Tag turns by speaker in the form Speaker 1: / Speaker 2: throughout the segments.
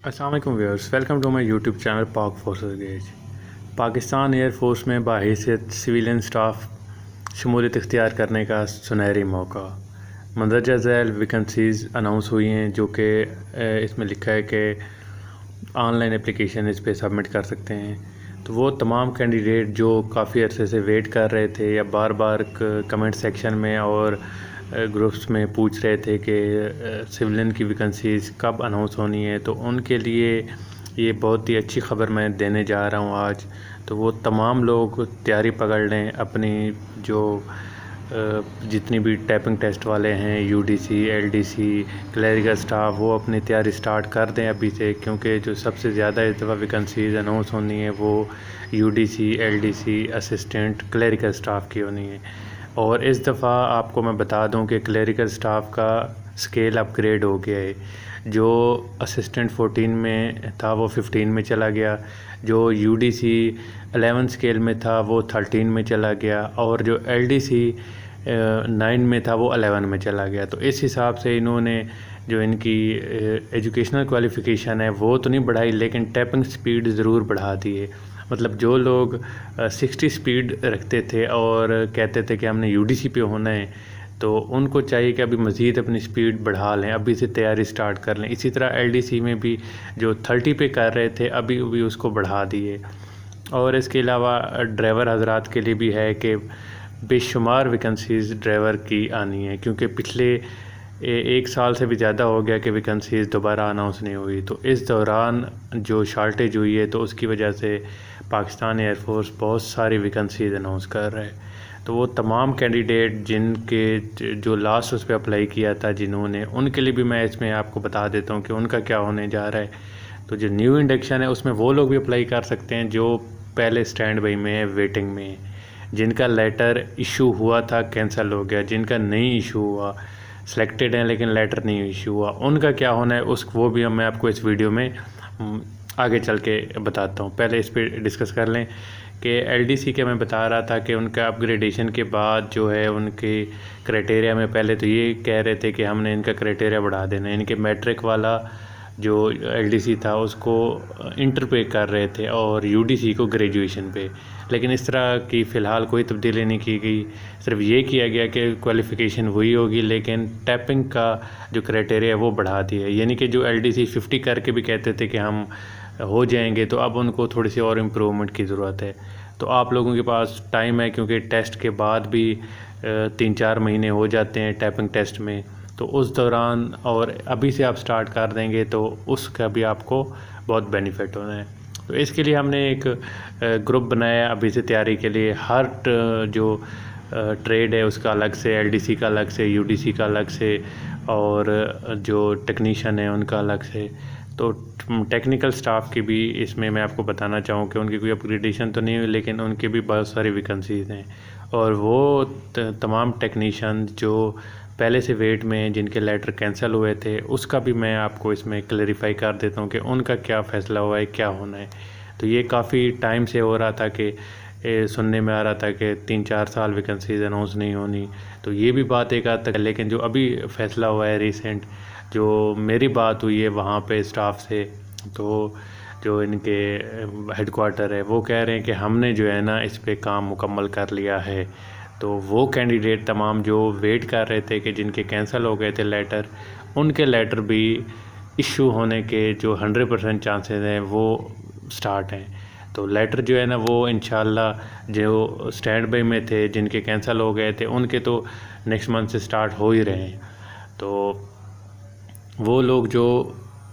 Speaker 1: अस्सलाम वालेकुम viewers, welcome to my YouTube channel Pak forces गेज। पाकिस्तान एयर फोर्स में बाहिसियत सिविलियन स्टाफ शमूलियत इख्तियार करने का सुनहरी मौका। मंदरजा झैल वैकेंसीज़ अनाउंस हुई हैं, जो कि इसमें लिखा है कि ऑनलाइन एप्लीकेशन इस पर सबमिट कर सकते हैं। तो वो तमाम कैंडिडेट जो काफ़ी अरसे से वेट कर रहे थे या बार बार कमेंट सेक्शन में और ग्रुप्स में पूछ रहे थे कि सिविलियन की वैकेंसीज़ कब अनाउंस होनी है, तो उनके लिए ये बहुत ही अच्छी ख़बर मैं देने जा रहा हूँ आज। तो वो तमाम लोग तैयारी पकड़ लें अपनी, जो जितनी भी टाइपिंग टेस्ट वाले हैं, यूडीसी, एलडीसी, क्लरिकल स्टाफ, वो अपनी तैयारी स्टार्ट कर दें अभी से, क्योंकि जो सबसे ज़्यादा इस दफ़ा वैकेंसीज़ अनाउंस होनी है वो UDC, LDC, assistant, clerical staff की होनी है। और इस दफ़ा आपको मैं बता दूं कि क्लरिकल स्टाफ का स्केल अपग्रेड हो गया है। जो असिस्टेंट 14 में था वो 15 में चला गया, जो यूडीसी 11 स्केल में था वो 13 में चला गया, और जो एलडीसी 9 में था वो 11 में चला गया। तो इस हिसाब से इन्होंने जो इनकी एजुकेशनल क्वालिफ़िकेशन है वो तो नहीं बढ़ाई, लेकिन टाइपिंग स्पीड ज़रूर बढ़ा दी है। मतलब जो लोग 60 स्पीड रखते थे और कहते थे कि हमने यूडीसी पे होना है, तो उनको चाहिए कि अभी मज़ीद अपनी स्पीड बढ़ा लें, अभी से तैयारी स्टार्ट कर लें। इसी तरह एलडीसी में भी जो 30 पे कर रहे थे अभी भी उसको बढ़ा दिए। और इसके अलावा ड्राइवर हजरात के लिए भी है कि बेशुमार वैकेंसीज़ ड्राइवर की आनी है, क्योंकि पिछले एक साल से भी ज़्यादा हो गया कि वैकेंसीज़ दोबारा अनाउंस नहीं हुई। तो इस दौरान जो शार्टेज हुई है, तो उसकी वजह से पाकिस्तान एयरफोर्स बहुत सारी वैकेंसीज़ अनाउंस कर रहा है। तो वो तमाम कैंडिडेट जिनके जो लास्ट उस पर अप्लाई किया था जिन्होंने, उनके लिए भी मैं इसमें आपको बता देता हूँ कि उनका क्या होने जा रहा है। तो जो न्यू इंडक्शन है उसमें वो लोग भी अप्लाई कर सकते हैं जो पहले स्टैंड बाई में है, वेटिंग में है, जिनका लेटर इशू हुआ था कैंसिल हो गया, जिनका नहीं इशू हुआ, सेलेक्टेड हैं लेकिन लेटर नहीं इशू हुआ, उनका क्या होना है वो भी मैं आपको इस वीडियो में आगे चल के बताता हूँ। पहले इस पर डिस्कस कर लें कि एलडीसी के मैं बता रहा था कि उनका अपग्रेडेशन के बाद जो है उनके क्राइटेरिया में पहले तो ये कह रहे थे कि हमने इनका क्राइटेरिया बढ़ा देना है। इनके मैट्रिक वाला जो एलडीसी था उसको इंटर पे कर रहे थे और यूडीसी को ग्रेजुएशन पे, लेकिन इस तरह की फ़िलहाल कोई तब्दीली नहीं की गई। सिर्फ ये किया गया कि क्वालिफ़िकेशन वही होगी, लेकिन टैपिंग का जो क्राइटेरिया है वो बढ़ा दिया है। यानी कि जो एलडीसी 50 करके भी कहते थे कि हम हो जाएंगे, तो अब उनको थोड़ी सी और इम्प्रूवमेंट की ज़रूरत है। तो आप लोगों के पास टाइम है, क्योंकि टेस्ट के बाद भी 3-4 महीने हो जाते हैं टाइपिंग टेस्ट में, तो उस दौरान और अभी से आप स्टार्ट कर देंगे तो उसका भी आपको बहुत बेनिफिट होना है। तो इसके लिए हमने एक ग्रुप बनाया अभी से तैयारी के लिए। हर जो ट्रेड है उसका अलग से, एलडीसी का अलग से, यूडीसी का अलग से, और जो टेक्नीशियन है उनका अलग से। तो टेक्निकल स्टाफ की भी इसमें मैं आपको बताना चाहूँ कि उनकी कोई अपग्रेडेशन तो नहीं हुई, लेकिन उनके भी बहुत सारी वैकेंसीज़ हैं। और वो तमाम टेक्नीशियन जो पहले से वेट में जिनके लेटर कैंसिल हुए थे, उसका भी मैं आपको इसमें क्लैरिफाई कर देता हूँ कि उनका क्या फ़ैसला हुआ है, क्या होना है। तो ये काफ़ी टाइम से हो रहा था कि सुनने में आ रहा था कि 3-4 साल वैकेंसीज अनाउंस नहीं होनी। तो ये भी बात एक हद तक, लेकिन जो अभी फ़ैसला हुआ है रिसेंट, जो मेरी बात हुई है वहाँ पे स्टाफ से, तो जो इनके हेडक्वार्टर है वो कह रहे हैं कि हमने जो है ना इस पे काम मुकम्मल कर लिया है। तो वो कैंडिडेट तमाम जो वेट कर रहे थे कि जिनके कैंसिल हो गए थे लेटर, उनके लेटर भी इशू होने के जो 100% चांसेस हैं वो स्टार्ट हैं। तो लेटर जो है ना वो इंशाल्लाह जो स्टैंड बाई में थे, जिनके कैंसिल हो गए थे, उनके तो नेक्स्ट मंथ से स्टार्ट हो ही रहे हैं। तो वो लोग जो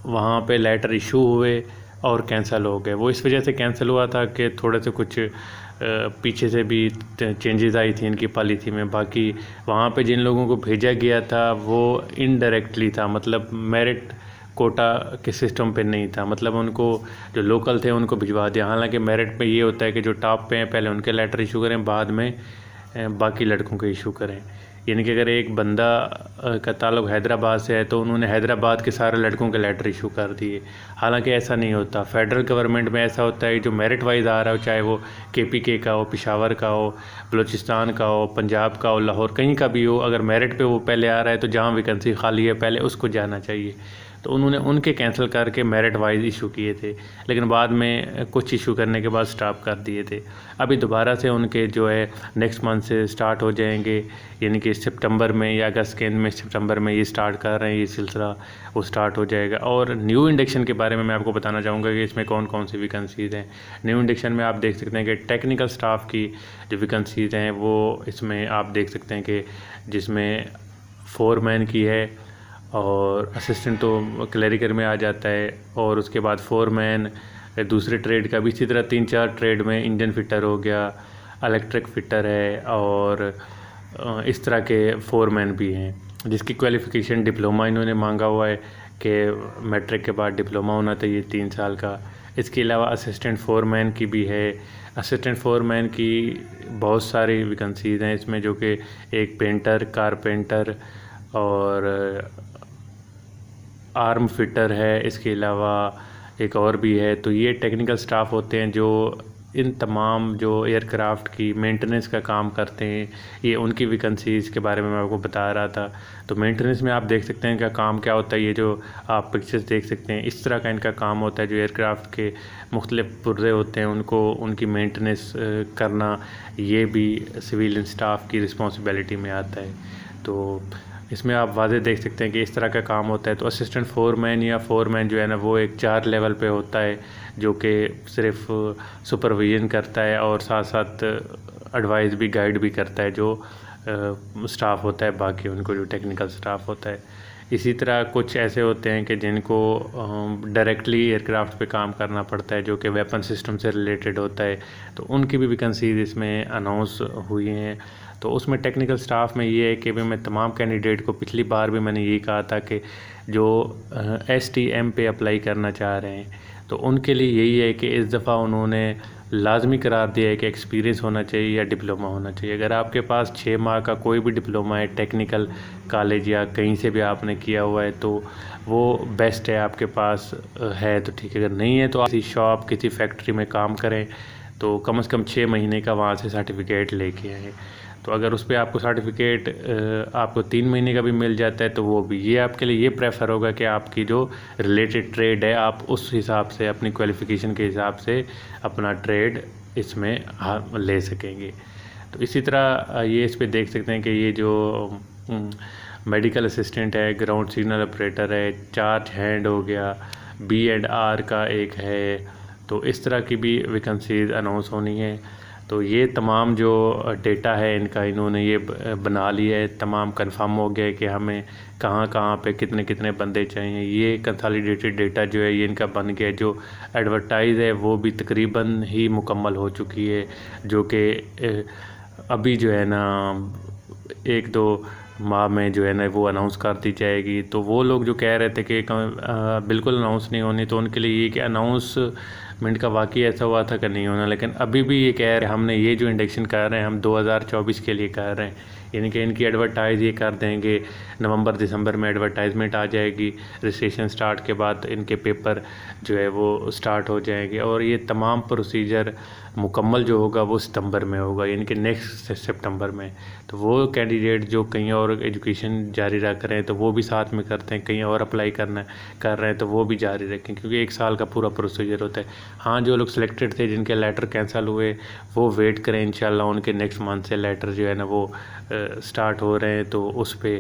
Speaker 1: वहाँ पे लेटर इशू हुए और कैंसिल हो गए, वो इस वजह से कैंसिल हुआ था कि थोड़े से कुछ पीछे से भी चेंजेस आई थी इनकी पॉलिसी में। बाकी वहाँ पे जिन लोगों को भेजा गया था वो इनडायरेक्टली था, मतलब मेरिट कोटा के सिस्टम पे नहीं था, मतलब उनको जो लोकल थे उनको भिजवा दिया। हालांकि मेरिट पे ये होता है कि जो टॉप पे हैं पहले उनके लेटर इशू करें, बाद में बाकी लड़कों के इशू करें। यानी कि अगर एक बंदा का ताल्लुक हैदराबाद से है तो उन्होंने हैदराबाद के सारे लड़कों के लेटर इशू कर दिए। हालांकि ऐसा नहीं होता, फेडरल गवर्नमेंट में ऐसा होता है जो मेरिट वाइज आ रहा हो, चाहे वो KPK का हो, पेशावर का हो, बलूचिस्तान का हो, पंजाब का हो, लाहौर, कहीं का भी हो, अगर मेरिट पे वो पहले आ रहा है तो जहाँ वैकेंसी खाली है पहले उसको जाना चाहिए। तो उन्होंने उनके कैंसिल करके मेरिट वाइज इशू किए थे, लेकिन बाद में कुछ इशू करने के बाद स्टॉप कर दिए थे। अभी दोबारा से उनके जो है नेक्स्ट मंथ से स्टार्ट हो जाएंगे, यानी कि सितंबर में या अगस्त के एंड में सितंबर में ये स्टार्ट कर रहे हैं, ये सिलसिला वो स्टार्ट हो जाएगा। और न्यू इंडक्शन के बारे में मैं आपको बताना चाहूँगा कि इसमें कौन कौन सी वैकेंसीज़ हैं। न्यू इंडक्शन में आप देख सकते हैं कि टेक्निकल स्टाफ की जो वैकेंसीज़ हैं वो इसमें आप देख सकते हैं कि जिसमें फोरमैन की है, और असिस्टेंट तो क्लरिकल में आ जाता है, और उसके बाद फोरमैन दूसरे ट्रेड का भी इसी तरह 3-4 ट्रेड में इंजन फिटर हो गया, इलेक्ट्रिक फिटर है, और इस तरह के फोरमैन भी हैं जिसकी क्वालिफ़िकेशन डिप्लोमा इन्होंने मांगा हुआ है कि मैट्रिक के बाद डिप्लोमा होना चाहिए 3 साल का। इसके अलावा असिस्टेंट फोरमैन की भी है। असिस्टेंट फोरमैन की बहुत सारी वैकेंसीज़ हैं इसमें, जो कि एक पेंटर, कारपेंटर और आर्म फिटर है। इसके अलावा एक और भी है। तो ये टेक्निकल स्टाफ होते हैं जो इन तमाम जो एयरक्राफ्ट की मेंटेनेंस का काम करते हैं। ये उनकी वैकेंसीज़ के बारे में मैं आपको बता रहा था। तो मेंटेनेंस में आप देख सकते हैं का काम क्या होता है। ये जो आप पिक्चर्स देख सकते हैं, इस तरह का इनका काम होता है। जो एयरक्राफ्ट के मुख्तलिफ पुर्जे होते हैं उनको उनकी मेंटेनेंस करना, ये भी सिविलियन स्टाफ की रिस्पॉन्सिबिलिटी में आता है। तो इसमें आप वाज़े देख सकते हैं कि इस तरह का काम होता है। तो असिस्टेंट फोरमैन या फोरमैन जो है ना, वो एक 4 लेवल पे होता है, जो कि सिर्फ सुपरविजन करता है और साथ साथ एडवाइस भी, गाइड भी करता है जो स्टाफ होता है बाकी, उनको जो टेक्निकल स्टाफ होता है। इसी तरह कुछ ऐसे होते हैं कि जिनको डायरेक्टली एयरक्राफ्ट पे काम करना पड़ता है, जो कि वेपन सिस्टम से रिलेटेड होता है। तो उनकी भी वैकेंसीज इसमें अनाउंस हुई हैं। तो उसमें टेक्निकल स्टाफ में ये है कि भी मैं तमाम कैंडिडेट को, पिछली बार भी मैंने यही कहा था कि जो STM पे अप्लाई करना चाह रहे हैं तो उनके लिए यही है कि इस दफ़ा उन्होंने लाजमी करार दिया है कि एक्सपीरियंस होना चाहिए या डिप्लोमा होना चाहिए। अगर आपके पास 6 माह का कोई भी डिप्लोमा है टेक्निकल कॉलेज या कहीं से भी आपने किया हुआ है तो वो बेस्ट है, आपके पास है तो ठीक है। अगर नहीं है तो आप किसी शॉप, किसी फैक्ट्री में काम करें तो कम से कम 6 महीने का वहाँ से सर्टिफिकेट लेके आएँ। तो अगर उस पर आपको सर्टिफिकेट आपको 3 महीने का भी मिल जाता है तो वो भी, ये आपके लिए ये प्रेफर होगा कि आपकी जो रिलेटेड ट्रेड है आप उस हिसाब से, अपनी क्वालिफ़िकेशन के हिसाब से अपना ट्रेड इसमें ले सकेंगे। तो इसी तरह ये इस पे देख सकते हैं कि ये जो मेडिकल असिस्टेंट है, ग्राउंड सिग्नल ऑपरेटर है, चार्ज हैंड हो गया, B&R का एक है। तो इस तरह की भी वैकेंसीज अनाउंस होनी है। तो ये तमाम जो डेटा है इनका, इन्होंने ये बना लिया है, तमाम कंफर्म हो गया है कि हमें कहाँ कहाँ पे कितने कितने बंदे चाहिए। ये कंसोलिडेटेड डेटा जो है ये इनका बन गया है। जो एडवर्टाइज़ है वो भी तकरीबन ही मुकम्मल हो चुकी है, जो कि अभी जो है ना 1-2 माह में जो है ना वो अनाउंस कर दी जाएगी। तो वो लोग जो कह रहे थे कि बिल्कुल अनाउंस नहीं होनी, तो उनके लिए ये कि अनाउंसमेंट का वाकई ऐसा हुआ था कि नहीं होना। लेकिन अभी भी ये कह रहे हैं, हमने ये जो इंडक्शन कर रहे हैं हम 2024 के लिए कर रहे हैं, यानी कि इनकी एडवर्टाइज़ ये कर देंगे। नवंबर दिसंबर में एडवर्टाइजमेंट आ जाएगी, रजिस्ट्रेशन स्टार्ट के बाद इनके पेपर जो है वो स्टार्ट हो जाएंगे, और ये तमाम प्रोसीजर मुकम्मल जो होगा वो सितंबर में होगा, यानी कि नेक्स्ट सितंबर में। तो वो कैंडिडेट जो कहीं और एजुकेशन जारी रख रहे हैं तो वो भी साथ में करते हैं, कहीं और अप्लाई कर रहे हैं तो वो भी जारी रखें, क्योंकि 1 साल का पूरा प्रोसीजर होता है। हाँ, जो लोग सिलेक्टेड थे जिनके लेटर कैंसिल हुए वो वेट करें, इंशाल्लाह उनके नेक्स्ट मंथ से लेटर जो है ना वो स्टार्ट हो रहे हैं, तो उस पर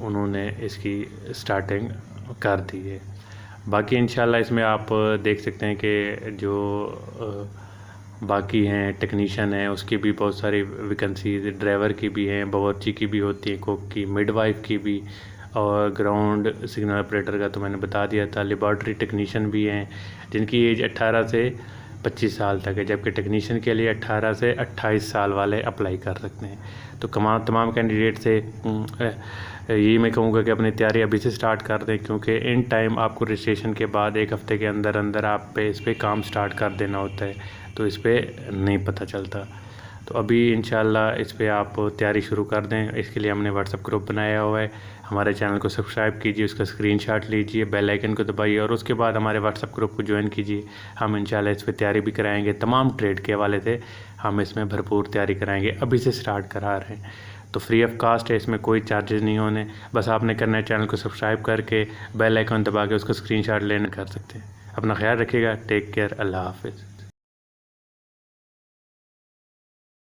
Speaker 1: उन्होंने इसकी स्टार्टिंग कर दी है। बाकी इंशाल्लाह इसमें आप देख सकते हैं कि जो बाकी हैं टेक्नीशियन हैं उसकी भी बहुत सारी वैकेंसीज, ड्राइवर की भी हैं, बावर्ची की भी होती है, कुक की, मिडवाइफ की भी, और ग्राउंड सिग्नल ऑपरेटर का तो मैंने बता दिया था। लेबॉर्ट्री टेक्नीशियन भी हैं जिनकी एज 18 से 25 साल तक है, जबकि टेक्नीशियन के लिए 18 से 28 साल वाले अप्लाई कर सकते हैं। तो तमाम कैंडिडेट से यही मैं कहूँगा कि अपनी तैयारी अभी से स्टार्ट कर दें, क्योंकि इन टाइम आपको रजिस्ट्रेशन के बाद 1 हफ़्ते के अंदर अंदर आप इस पर काम स्टार्ट कर देना होता है, तो इस पर नहीं पता चलता। तो अभी इंशाल्लाह इस पर आप तैयारी शुरू कर दें। इसके लिए हमने व्हाट्सअप ग्रुप बनाया हुआ है, हमारे चैनल को सब्सक्राइब कीजिए, उसका स्क्रीनशॉट लीजिए, बेल आइकन को दबाइए और उसके बाद हमारे व्हाट्सअप ग्रुप को ज्वाइन कीजिए। हम इंशाल्लाह इस पर तैयारी भी कराएंगे, तमाम ट्रेड के हवाले से हम इसमें भरपूर तैयारी कराएंगे, अभी से स्टार्ट करा रहे हैं। तो फ्री ऑफ कास्ट है, इसमें कोई चार्जेस नहीं होने। बस आपने करना है चैनल को सब्सक्राइब करके बेल आइकन दबा के उसका स्क्रीनशॉट लेना कर सकते हैं। अपना ख्याल रखिएगा। Take care. अल्लाह हाफिज़।